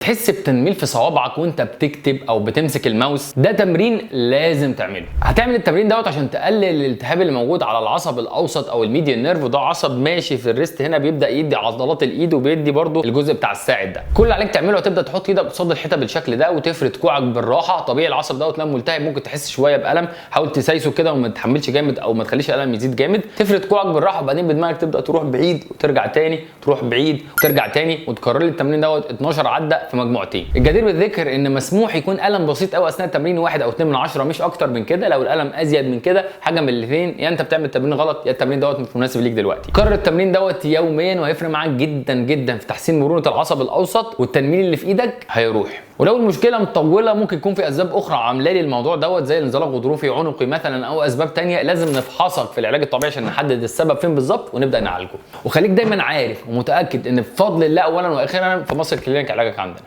تحس بتنميل في صوابعك وانت بتكتب او بتمسك الماوس، ده تمرين لازم تعمله. هتعمل التمرين دوت عشان تقلل الالتهاب اللي موجود على العصب الاوسط او الميديان نيرف، وده عصب ماشي في الريست هنا بيبدا يدي عضلات الايد وبيدي برده الجزء بتاع الساعد ده. كل اللي عليك تعمله هتبدا تحط ايدك قصاد الحيطه بالشكل ده وتفرد كوعك بالراحه. طبيعي العصب دوت لما ملتهب ممكن تحس شويه بالم، حاول تسايسه كده وما تحملش جامد او ما تخليش الالم يزيد جامد. تفرد كوعك بالراحه وبعدين بدماغك تبدا تروح بعيد وترجع تاني، تروح بعيد وترجع تاني، وتكرر لي التمرين دوت 12 عده في مجموعتين. الجدير بالذكر ان مسموح يكون الم بسيط قوي اثناء التمرين 1 او 2 من 10 مش اكتر من كده. لو الالم ازيد من كده حاجه من الاثنين، يا انت بتعمل التمرين غلط يا التمرين دوت مش مناسب ليك دلوقتي. كرر التمرين دوت يوميا وهيفرق معاك جدا جدا في تحسين مرونه العصب الاوسط، والتنميل اللي في ايدك هيروح. ولو المشكله مطوله ممكن يكون في اسباب اخرى عامله لي الموضوع دوت زي الانزلاق غضروفي عنقي مثلا او اسباب ثانيه، لازم نفحصك في العلاج الطبيعي عشان نحدد السبب فين بالظبط ونبدا نعالجه. وخليك دايما عارف ومتاكد ان بفضل الله اولا واخيرا في مصر كلينيك علاجك عندنا.